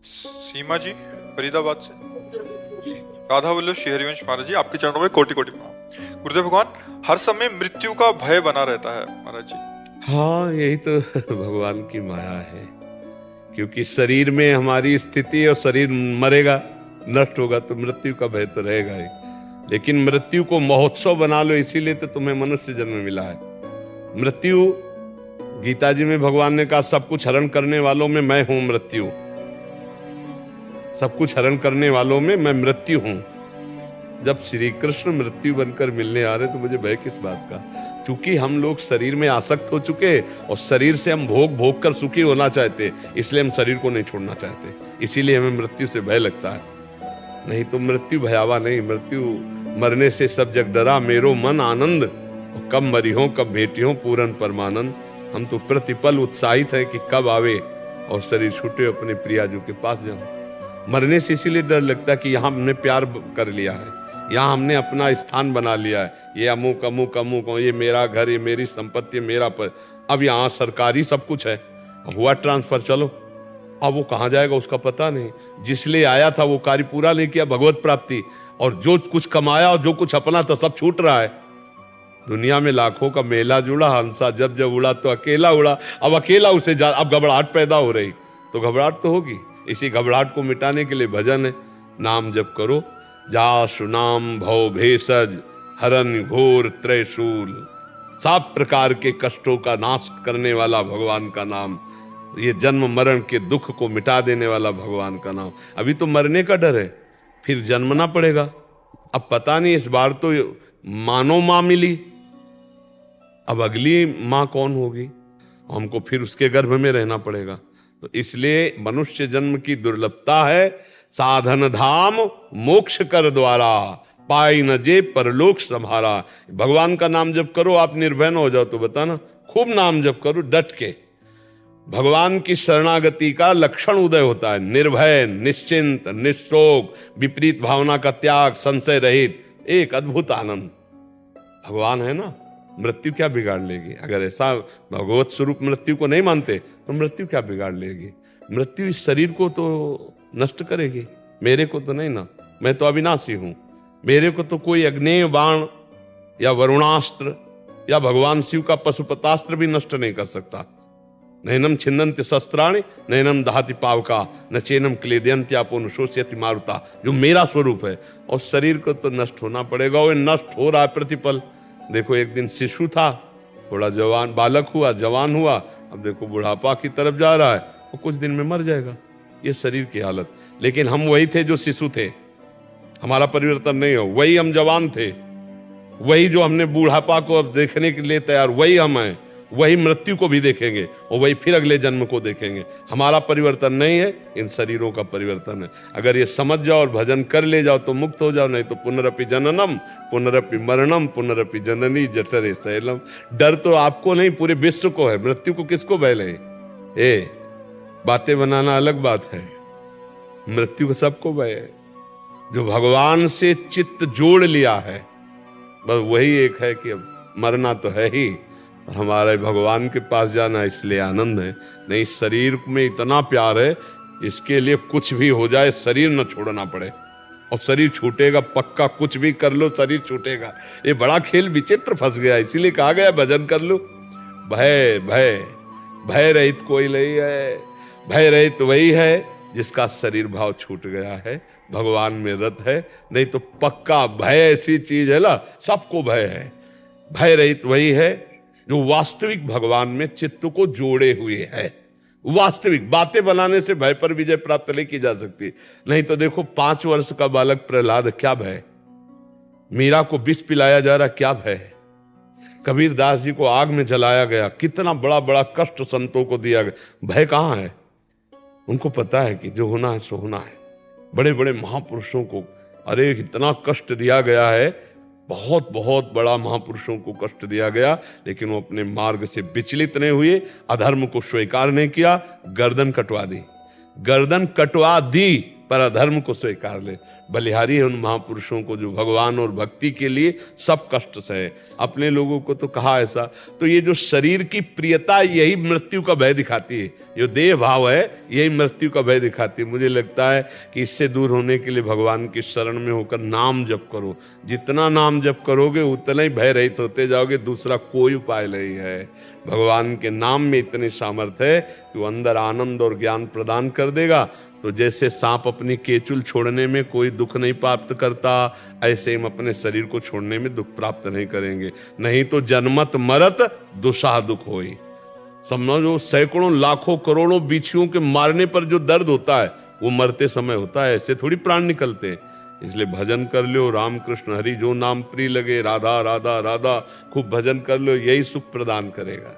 सीमा जी, फरीदाबाद से। राधा वल्लभ श्री हरिवंश महाराज जी, आपके चरणों में कोटि कोटि प्रणाम। गुरुदेव भगवान, हर समय मृत्यु का भय बना रहता है महाराज जी। हाँ, यही तो भगवान की माया है, क्योंकि शरीर में हमारी स्थिति और शरीर मरेगा, नष्ट होगा तो मृत्यु का भय तो रहेगा ही। लेकिन मृत्यु को महोत्सव बना लो, इसीलिए तो तुम्हें मनुष्य जन्म मिला है। मृत्यु, गीता जी में भगवान ने कहा सब कुछ हरण करने वालों में मैं हूं मृत्यु, सब कुछ हरण करने वालों में मैं मृत्यु हूं। जब श्री कृष्ण मृत्यु बनकर मिलने आ रहे तो मुझे भय किस बात का? क्योंकि हम लोग शरीर में आसक्त हो चुके और शरीर से हम भोग भोग कर सुखी होना चाहते, इसलिए हम शरीर को नहीं छोड़ना चाहते, इसीलिए हमें मृत्यु से भय लगता है। नहीं तो मृत्यु भयावा नहीं, मृत्यु मरने से सब जग डरा, मेरो मन आनंद, कब मरी हो कब भेटी हो पूरन परमानंद। हम तो प्रतिपल उत्साहित है कि कब आवे और शरीर छूटे अपने प्रियाजू के पास जाऊं। मरने से इसीलिए डर लगता है कि यहाँ हमने प्यार कर लिया है, यहाँ हमने अपना स्थान बना लिया है, ये अमुक अमुक अमुक, ये मेरा घर, ये मेरी संपत्ति, मेरा पर। अब यहाँ सरकारी सब कुछ है, हुआ ट्रांसफर, चलो अब वो कहाँ जाएगा उसका पता नहीं। जिसलिए आया था वो कार्य पूरा नहीं किया, भगवत प्राप्ति, और जो कुछ कमाया और जो कुछ अपना था सब छूट रहा है। दुनिया में लाखों का मेला जुड़ा, हंसा जब जब उड़ा तो अकेला उड़ा। अब अकेला उसे अब घबराहट पैदा हो रही, तो घबराहट तो होगी। इसी घबराहट को मिटाने के लिए भजन है, नाम जप करो। जासु नाम भव भेषज हरन घोर त्रैशूल, सब प्रकार के कष्टों का नाश करने वाला भगवान का नाम, ये जन्म मरण के दुख को मिटा देने वाला भगवान का नाम। अभी तो मरने का डर है, फिर जन्मना पड़ेगा। अब पता नहीं, इस बार तो मानो माँ मिली, अब अगली माँ कौन होगी, हमको फिर उसके गर्भ में रहना पड़ेगा। तो इसलिए मनुष्य जन्म की दुर्लभता है। साधन धाम मोक्ष कर द्वारा, पाई न जे परलोक संभारा। भगवान का नाम जप करो, आप निर्भय न हो जाओ तो बताना, खूब नाम जप करो डट के। भगवान की शरणागति का लक्षण उदय होता है, निर्भय, निश्चिंत, निशोक, विपरीत भावना का त्याग, संशय रहित, एक अद्भुत आनंद। भगवान है ना, मृत्यु क्या बिगाड़ लेगी? अगर ऐसा भगवत स्वरूप मृत्यु को नहीं मानते तो मृत्यु क्या बिगाड़ लेगी? मृत्यु इस शरीर को तो नष्ट करेगी, मेरे को तो नहीं ना, मैं तो अविनाशी हूं। मेरे को तो कोई अग्नेय बाण या वरुणास्त्र या भगवान शिव का पशुपतास्त्र भी नष्ट नहीं कर सकता। नैनम छिन्नन्ति शस्त्राणि नैनम दहाति पावका न चैनम क्लेदयन्त्यापो न शोष्यति मारुता, जो मेरा स्वरूप है। और शरीर को तो नष्ट होना पड़ेगा, वो नष्ट हो रहा है प्रतिपल। देखो, एक दिन शिशु था, थोड़ा जवान बालक हुआ, जवान हुआ, अब देखो बुढ़ापा की तरफ जा रहा है, वो कुछ दिन में मर जाएगा। ये शरीर की हालत। लेकिन हम वही थे जो शिशु थे, हमारा परिवर्तन नहीं हो। वही हम जवान थे, वही जो हमने बुढ़ापा को अब देखने के लिए तैयार, वही हम हैं। वही मृत्यु को भी देखेंगे और वही फिर अगले जन्म को देखेंगे। हमारा परिवर्तन नहीं है, इन शरीरों का परिवर्तन है। अगर ये समझ जाओ और भजन कर ले जाओ तो मुक्त हो जाओ, नहीं तो पुनरपि जननम पुनरपि मरणम पुनरपि जननी जठरे शैलम। डर तो आपको नहीं, पूरे विश्व को है। मृत्यु को किसको भय लगे? बातें बनाना अलग बात है, मृत्यु को सबको भय है। जो भगवान से चित्त जोड़ लिया है, बस वही एक है कि अब मरना तो है ही, हमारे भगवान के पास जाना, इसलिए आनंद है। नहीं, शरीर में इतना प्यार है, इसके लिए कुछ भी हो जाए शरीर न छोड़ना पड़े। और शरीर छूटेगा पक्का, कुछ भी कर लो शरीर छूटेगा। ये बड़ा खेल विचित्र फंस गया, इसीलिए कहा गया भजन कर लो। भय भय भय रहित कोई नहीं है, भय रहित वही है जिसका शरीर भाव छूट गया है, भगवान में रत है। नहीं तो पक्का भय ऐसी चीज है ना, सबको भय है। भय रहित वही है जो वास्तविक भगवान में चित्त को जोड़े हुए है। वास्तविक बातें बनाने से भय पर विजय प्राप्त नहीं की जा सकती। नहीं तो देखो, 5 वर्ष का बालक प्रहलाद, क्या भय? मीरा को विष पिलाया जा रहा, क्या भय? कबीर दास जी को आग में जलाया गया, कितना बड़ा बड़ा कष्ट संतों को दिया गया, भय कहां है? उनको पता है कि जो होना है सो होना है। बड़े बड़े महापुरुषों को अरे इतना कष्ट दिया गया है, बहुत बहुत बड़ा महापुरुषों को कष्ट दिया गया, लेकिन वो अपने मार्ग से विचलित नहीं हुए, अधर्म को स्वीकार नहीं किया, गर्दन कटवा दी। गर्दन कटवा दी, पर अधर्म को स्वीकार ले। बलिहारी है उन महापुरुषों को जो भगवान और भक्ति के लिए सब कष्ट सहे। अपने लोगों को तो कहा ऐसा। तो ये जो शरीर की प्रियता यही मृत्यु का भय दिखाती है, जो देह भाव है यही मृत्यु का भय दिखाती है। मुझे लगता है कि इससे दूर होने के लिए भगवान की शरण में होकर नाम जप करो। जितना नाम जप करोगे उतना ही भय रहित होते जाओगे, दूसरा कोई उपाय नहीं है। भगवान के नाम में इतनी सामर्थ्य है कि वो अंदर आनंद और ज्ञान प्रदान कर देगा। तो जैसे सांप अपनी केचुल छोड़ने में कोई दुख नहीं प्राप्त करता, ऐसे हम अपने शरीर को छोड़ने में दुख प्राप्त नहीं करेंगे। नहीं तो जन्मत मरत दुसाह दुख होई। समझो सैकड़ों लाखों करोड़ों बिच्छुओं के मारने पर जो दर्द होता है वो मरते समय होता है, ऐसे थोड़ी प्राण निकलते हैं। इसलिए भजन कर लो, राम कृष्ण हरि जो नाम प्रिय लगे, राधा राधा राधा, खूब भजन कर लो, यही सुख प्रदान करेगा।